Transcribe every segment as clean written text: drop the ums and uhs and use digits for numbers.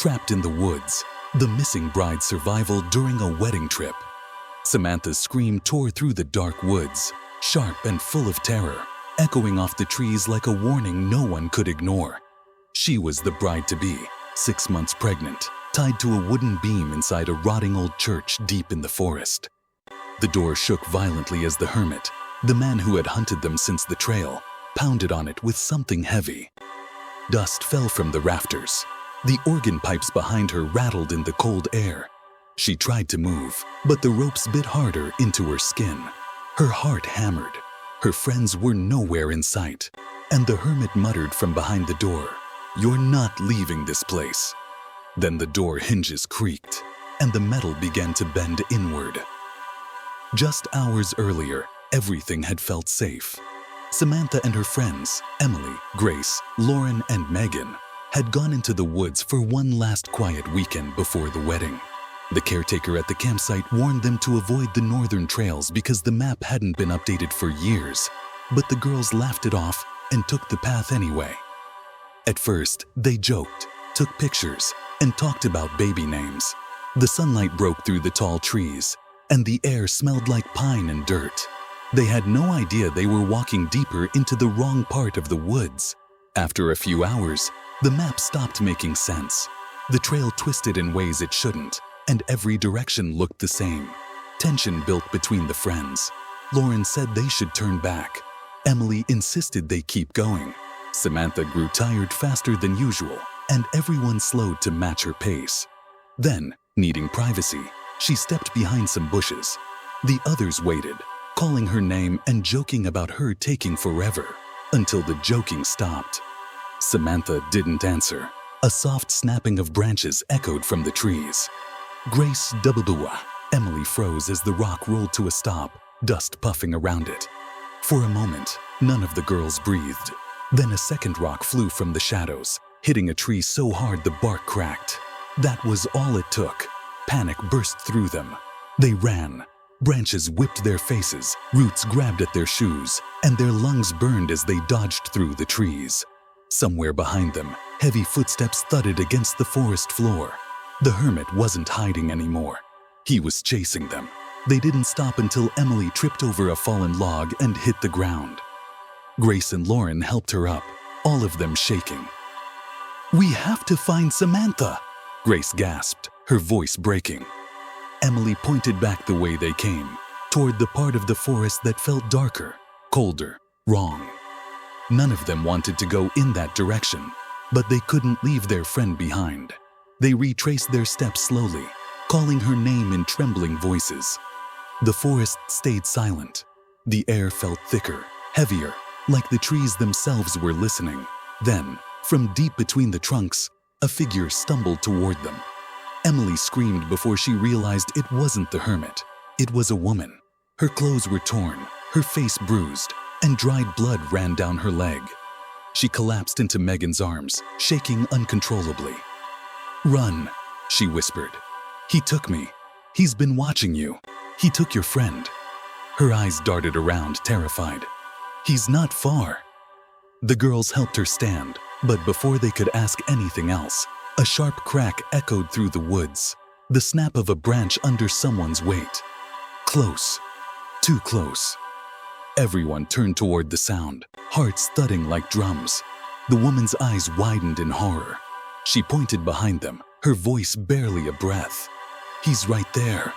trapped in the woods, the missing bride's survival during a wedding trip. Samantha's scream tore through the dark woods, sharp and full of terror, echoing off the trees like a warning no one could ignore. She was the bride-to-be, 6 months pregnant, tied to a wooden beam inside a rotting old church deep in the forest. The door shook violently as the hermit, the man who had hunted them since the trail, pounded on it with something heavy. Dust fell from the rafters. The organ pipes behind her rattled in the cold air. She tried to move, but the ropes bit harder into her skin. Her heart hammered. Her friends were nowhere in sight, and the hermit muttered from behind the door, "You're not leaving this place." Then the door hinges creaked, and the metal began to bend inward. Just hours earlier, everything had felt safe. Samantha and her friends, Emily, Grace, Lauren, and Megan, had gone into the woods for one last quiet weekend before the wedding. The caretaker at the campsite warned them to avoid the northern trails because the map hadn't been updated for years, but the girls laughed it off and took the path anyway. At first, they joked, took pictures, and talked about baby names. The sunlight broke through the tall trees, and the air smelled like pine and dirt. They had no idea they were walking deeper into the wrong part of the woods. After a few hours, the map stopped making sense. The trail twisted in ways it shouldn't, and every direction looked the same. Tension built between the friends. Lauren said they should turn back. Emily insisted they keep going. Samantha grew tired faster than usual, and everyone slowed to match her pace. Then, needing privacy, she stepped behind some bushes. The others waited, calling her name and joking about her taking forever, until the joking stopped. Samantha didn't answer. A soft snapping of branches echoed from the trees. Grace Dubabua. Emily froze as the rock rolled to a stop, dust puffing around it. For a moment, none of the girls breathed. Then a second rock flew from the shadows, hitting a tree so hard the bark cracked. That was all it took. Panic burst through them. They ran. Branches whipped their faces, roots grabbed at their shoes, and their lungs burned as they dodged through the trees. Somewhere behind them, heavy footsteps thudded against the forest floor. The hermit wasn't hiding anymore. He was chasing them. They didn't stop until Emily tripped over a fallen log and hit the ground. Grace and Lauren helped her up, all of them shaking. "We have to find Samantha," Grace gasped, her voice breaking. Emily pointed back the way they came, toward the part of the forest that felt darker, colder, wrong. None of them wanted to go in that direction, but they couldn't leave their friend behind. They retraced their steps slowly, calling her name in trembling voices. The forest stayed silent. The air felt thicker, heavier, like the trees themselves were listening. Then, from deep between the trunks, a figure stumbled toward them. Emily screamed before she realized it wasn't the hermit. It was a woman. Her clothes were torn, her face bruised, and dried blood ran down her leg. She collapsed into Megan's arms, shaking uncontrollably. "Run," she whispered. "He took me. He's been watching you. He took your friend." Her eyes darted around, terrified. "He's not far." The girls helped her stand, but before they could ask anything else, a sharp crack echoed through the woods, the snap of a branch under someone's weight. Close. Too close. Everyone turned toward the sound, hearts thudding like drums. The woman's eyes widened in horror. She pointed behind them, her voice barely a breath. "He's right there."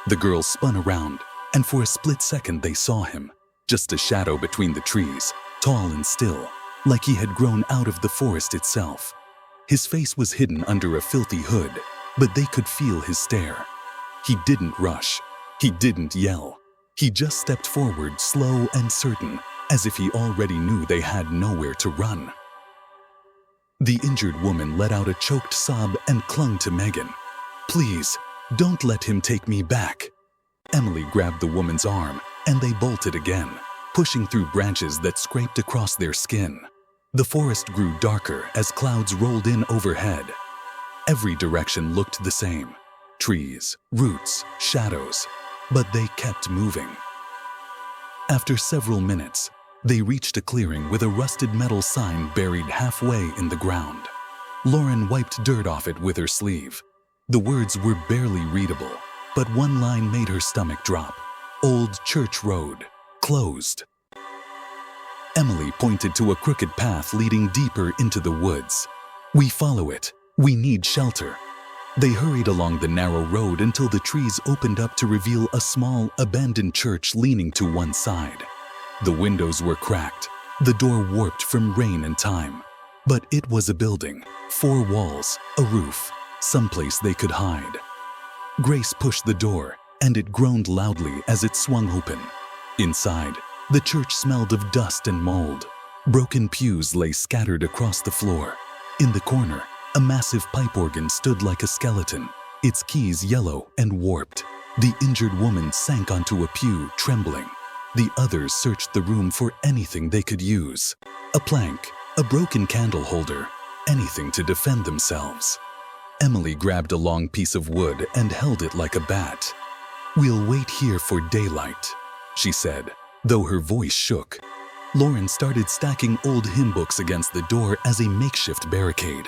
The girls spun around, and for a split second they saw him, just a shadow between the trees, tall and still, like he had grown out of the forest itself. His face was hidden under a filthy hood, but they could feel his stare. He didn't rush. He didn't yell. He just stepped forward, slow and certain, as if he already knew they had nowhere to run. The injured woman let out a choked sob and clung to Megan. "Please, don't let him take me back." Emily grabbed the woman's arm, and they bolted again, pushing through branches that scraped across their skin. The forest grew darker as clouds rolled in overhead. Every direction looked the same: trees, roots, shadows, but they kept moving. After several minutes, they reached a clearing with a rusted metal sign buried halfway in the ground. Lauren wiped dirt off it with her sleeve. The words were barely readable, but one line made her stomach drop. Old Church Road, closed. Emily pointed to a crooked path leading deeper into the woods. We follow it. We need shelter. They hurried along the narrow road until the trees opened up to reveal a small, abandoned church leaning to one side. The windows were cracked, the door warped from rain and time. But it was a building, 4 walls, a roof, someplace they could hide. Grace pushed the door, and it groaned loudly as it swung open. Inside, the church smelled of dust and mold. Broken pews lay scattered across the floor. In the corner, a massive pipe organ stood like a skeleton, its keys yellow and warped. The injured woman sank onto a pew, trembling. The others searched the room for anything they could use. A plank, a broken candle holder, anything to defend themselves. Emily grabbed a long piece of wood and held it like a bat. "We'll wait here for daylight," she said, though her voice shook. Lauren started stacking old hymn books against the door as a makeshift barricade.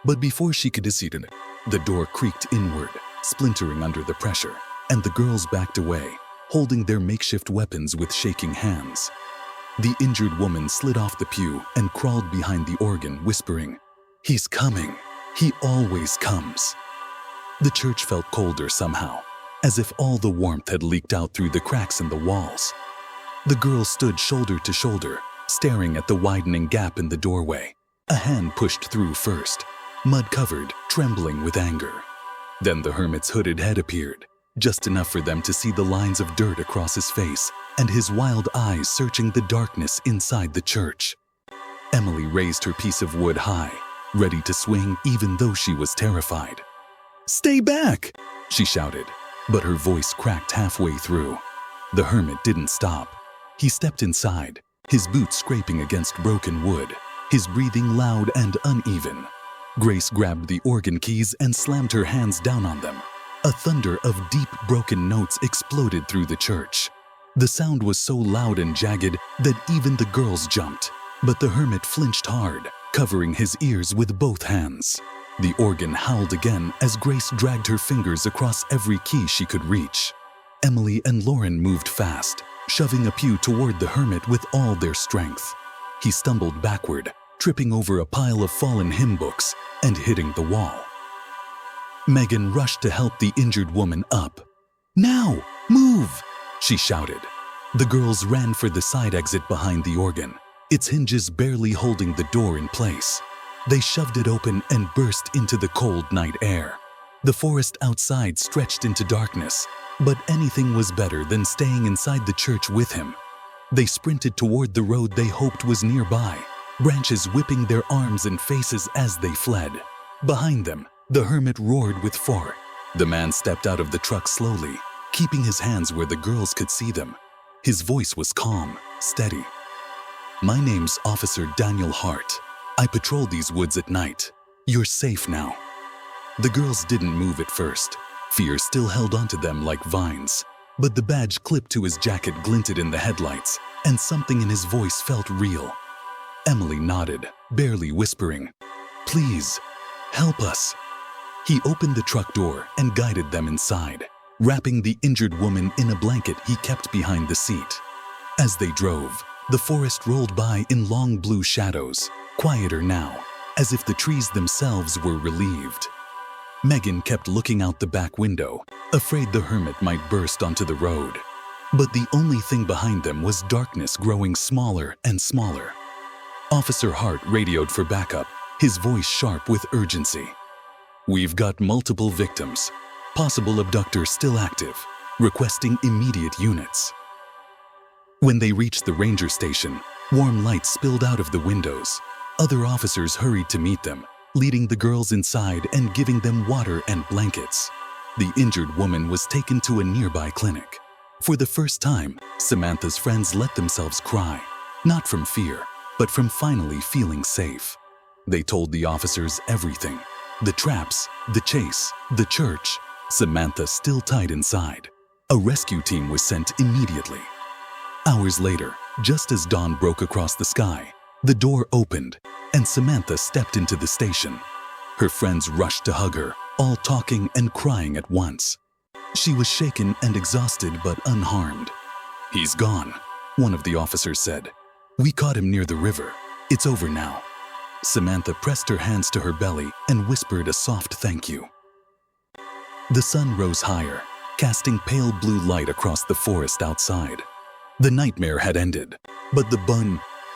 But before she could decide it, the door creaked inward, splintering under the pressure, and the girls backed away, holding their makeshift weapons with shaking hands. The injured woman slid off the pew and crawled behind the organ, whispering, "He's coming. He always comes." The church felt colder somehow, as if all the warmth had leaked out through the cracks in the walls. The girls stood shoulder to shoulder, staring at the widening gap in the doorway. A hand pushed through first, mud-covered, trembling with anger. Then the hermit's hooded head appeared, just enough for them to see the lines of dirt across his face and his wild eyes searching the darkness inside the church. Emily raised her piece of wood high, ready to swing even though she was terrified. "Stay back!" she shouted, but her voice cracked halfway through. The hermit didn't stop. He stepped inside, his boots scraping against broken wood, his breathing loud and uneven. Grace grabbed the organ keys and slammed her hands down on them. A thunder of deep, broken notes exploded through the church. The sound was so loud and jagged that even the girls jumped, but the hermit flinched hard, covering his ears with both hands. The organ howled again as Grace dragged her fingers across every key she could reach. Emily and Lauren moved fast, shoving a pew toward the hermit with all their strength. He stumbled backward, tripping over a pile of fallen hymn books and hitting the wall. Megan rushed to help the injured woman up. "Now, move!" she shouted. The girls ran for the side exit behind the organ, its hinges barely holding the door in place. They shoved it open and burst into the cold night air. The forest outside stretched into darkness, but anything was better than staying inside the church with him. They sprinted toward the road they hoped was nearby, branches whipping their arms and faces as they fled. Behind them, the hermit roared with fury. The man stepped out of the truck slowly, keeping his hands where the girls could see them. His voice was calm, steady. "My name's Officer Daniel Hart. I patrol these woods at night. You're safe now." The girls didn't move at first. Fear still held onto them like vines. But the badge clipped to his jacket glinted in the headlights, and something in his voice felt real. Emily nodded, barely whispering, "Please, help us." He opened the truck door and guided them inside, wrapping the injured woman in a blanket he kept behind the seat. As they drove, the forest rolled by in long blue shadows, quieter now, as if the trees themselves were relieved. Megan kept looking out the back window, afraid the hermit might burst onto the road. But the only thing behind them was darkness growing smaller and smaller. Officer Hart radioed for backup, his voice sharp with urgency. "We've got multiple victims. Possible abductor still active. Requesting immediate units." When they reached the ranger station, warm light spilled out of the windows. Other officers hurried to meet them, leading the girls inside and giving them water and blankets. The injured woman was taken to a nearby clinic. For the first time, Samantha's friends let themselves cry, not from fear, but from finally feeling safe. They told the officers everything: the traps, the chase, the church. Samantha still tied inside. A rescue team was sent immediately. Hours later, just as dawn broke across the sky, the door opened, and Samantha stepped into the station. Her friends rushed to hug her, all talking and crying at once. She was shaken and exhausted but unharmed. "He's gone," one of the officers said. "We caught him near the river. It's over now." Samantha pressed her hands to her belly and whispered a soft thank you. The sun rose higher, casting pale blue light across the forest outside. The nightmare had ended, but the bun